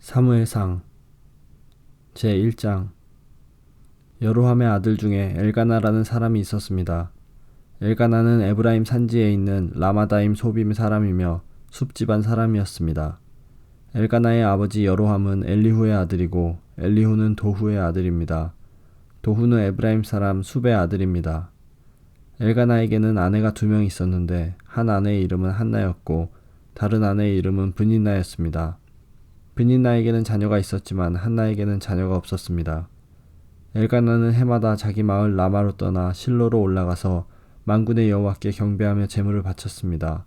사무엘상 제1장. 여로함의 아들 중에 엘가나라는 사람이 있었습니다. 엘가나는 에브라임 산지에 있는 라마다임 소빔 사람이며 숲집안 사람이었습니다. 엘가나의 아버지 여로함은 엘리후의 아들이고 엘리후는 도후의 아들입니다. 도후는 에브라임 사람 숲의 아들입니다. 엘가나에게는 아내가 2명 있었는데 한 아내의 이름은 한나였고 다른 아내의 이름은 브닌나였습니다. 브닌나에게는 자녀가 있었지만 한나에게는 자녀가 없었습니다. 엘가나는 해마다 자기 마을 라마로 떠나 실로로 올라가서 만군의 여호와께 경배하며 제물을 바쳤습니다.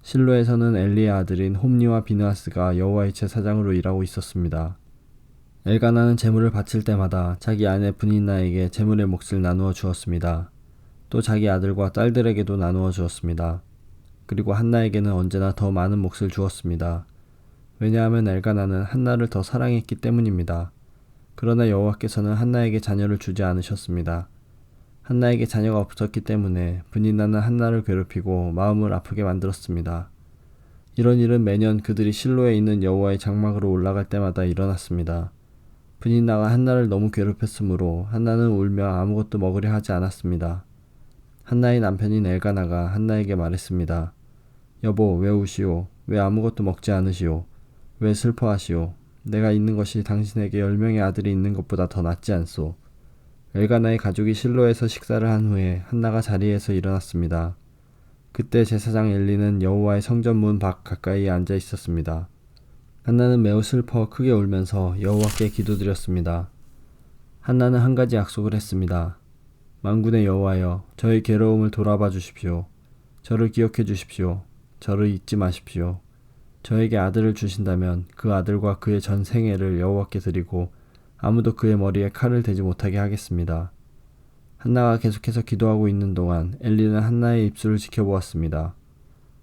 실로에서는 엘리의 아들인 홈니와 비느하스가 여호와의 제사장으로 일하고 있었습니다. 엘가나는 제물을 바칠 때마다 자기 아내 브닌나에게 제물의 몫을 나누어 주었습니다. 또 자기 아들과 딸들에게도 나누어 주었습니다. 그리고 한나에게는 언제나 더 많은 몫을 주었습니다. 왜냐하면 엘가나는 한나를 더 사랑했기 때문입니다. 그러나 여호와께서는 한나에게 자녀를 주지 않으셨습니다. 한나에게 자녀가 없었기 때문에 브닌나는 한나를 괴롭히고 마음을 아프게 만들었습니다. 이런 일은 매년 그들이 실로에 있는 여호와의 장막으로 올라갈 때마다 일어났습니다. 브닌나가 한나를 너무 괴롭혔으므로 한나는 울며 아무것도 먹으려 하지 않았습니다. 한나의 남편인 엘가나가 한나에게 말했습니다. 여보, 왜 우시오? 왜 아무것도 먹지 않으시오? 왜 슬퍼하시오? 내가 있는 것이 당신에게 10명의 아들이 있는 것보다 더 낫지 않소? 엘가나의 가족이 실로에서 식사를 한 후에 한나가 자리에서 일어났습니다. 그때 제사장 엘리는 여호와의 성전 문 밖 가까이에 앉아 있었습니다. 한나는 매우 슬퍼 크게 울면서 여호와께 기도드렸습니다. 한나는 한 가지 약속을 했습니다. 만군의 여호와여, 저의 괴로움을 돌아봐 주십시오. 저를 기억해 주십시오. 저를 잊지 마십시오. 저에게 아들을 주신다면 그 아들과 그의 전 생애를 여호와께 드리고 아무도 그의 머리에 칼을 대지 못하게 하겠습니다. 한나가 계속해서 기도하고 있는 동안 엘리는 한나의 입술을 지켜보았습니다.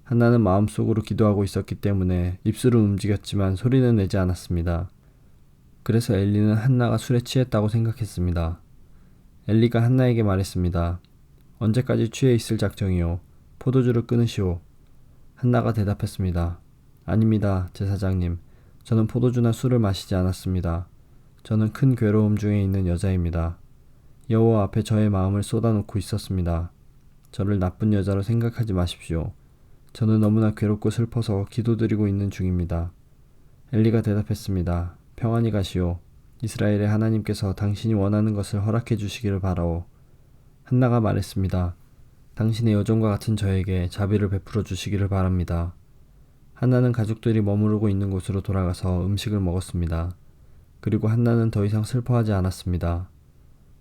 한나는 마음속으로 기도하고 있었기 때문에 입술은 움직였지만 소리는 내지 않았습니다. 그래서 엘리는 한나가 술에 취했다고 생각했습니다. 엘리가 한나에게 말했습니다. 언제까지 취해 있을 작정이오? 포도주를 끊으시오. 한나가 대답했습니다. 아닙니다, 제사장님. 저는 포도주나 술을 마시지 않았습니다. 저는 큰 괴로움 중에 있는 여자입니다. 여호와 앞에 저의 마음을 쏟아놓고 있었습니다. 저를 나쁜 여자로 생각하지 마십시오. 저는 너무나 괴롭고 슬퍼서 기도드리고 있는 중입니다. 엘리가 대답했습니다. 평안히 가시오. 이스라엘의 하나님께서 당신이 원하는 것을 허락해 주시기를 바라오. 한나가 말했습니다. 당신의 여종과 같은 저에게 자비를 베풀어 주시기를 바랍니다. 한나는 가족들이 머무르고 있는 곳으로 돌아가서 음식을 먹었습니다. 그리고 한나는 더 이상 슬퍼하지 않았습니다.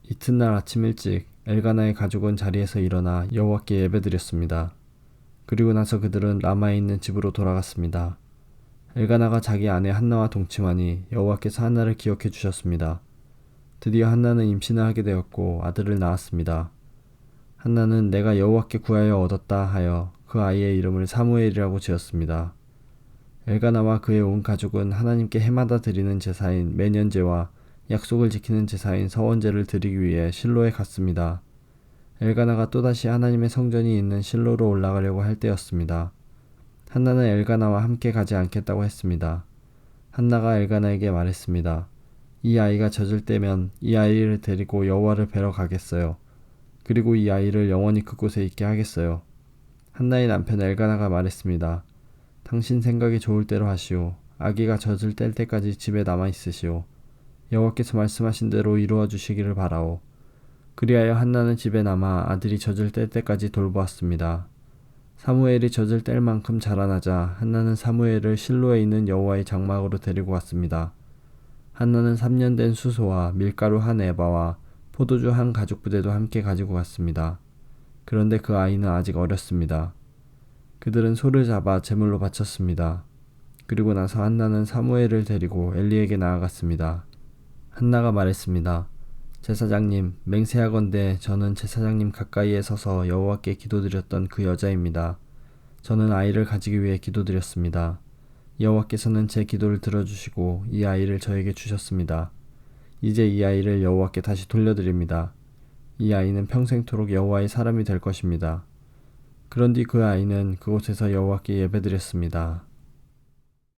이튿날 아침 일찍 엘가나의 가족은 자리에서 일어나 여호와께 예배드렸습니다. 그리고 나서 그들은 라마에 있는 집으로 돌아갔습니다. 엘가나가 자기 아내 한나와 동침하니 여호와께서 한나를 기억해 주셨습니다. 드디어 한나는 임신을 하게 되었고 아들을 낳았습니다. 한나는 내가 여호와께 구하여 얻었다 하여 그 아이의 이름을 사무엘이라고 지었습니다. 엘가나와 그의 온 가족은 하나님께 해마다 드리는 제사인 매년제와 약속을 지키는 제사인 서원제를 드리기 위해 실로에 갔습니다. 엘가나가 또다시 하나님의 성전이 있는 실로로 올라가려고 할 때였습니다. 한나는 엘가나와 함께 가지 않겠다고 했습니다. 한나가 엘가나에게 말했습니다. 이 아이가 젖을 때면 이 아이를 데리고 여호와를 뵈러 가겠어요. 그리고 이 아이를 영원히 그곳에 있게 하겠어요. 한나의 남편 엘가나가 말했습니다. 당신 생각이 좋을 대로 하시오. 아기가 젖을 뗄 때까지 집에 남아 있으시오. 여호와께서 말씀하신 대로 이루어 주시기를 바라오. 그리하여 한나는 집에 남아 아들이 젖을 뗄 때까지 돌보았습니다. 사무엘이 젖을 뗄 만큼 자라나자 한나는 사무엘을 실로에 있는 여호와의 장막으로 데리고 갔습니다. 한나는 3년 된 수소와 밀가루 한 에바와 포도주 한 가죽 부대도 함께 가지고 갔습니다. 그런데 그 아이는 아직 어렸습니다. 그들은 소를 잡아 제물로 바쳤습니다. 그리고 나서 한나는 사무엘을 데리고 엘리에게 나아갔습니다. 한나가 말했습니다. 제사장님, 맹세하건대 저는 제사장님 가까이에 서서 여호와께 기도드렸던 그 여자입니다. 저는 아이를 가지기 위해 기도드렸습니다. 여호와께서는 제 기도를 들어주시고 이 아이를 저에게 주셨습니다. 이제 이 아이를 여호와께 다시 돌려드립니다. 이 아이는 평생토록 여호와의 사람이 될 것입니다. 그런 뒤 그 아이는 그곳에서 여호와께 예배드렸습니다.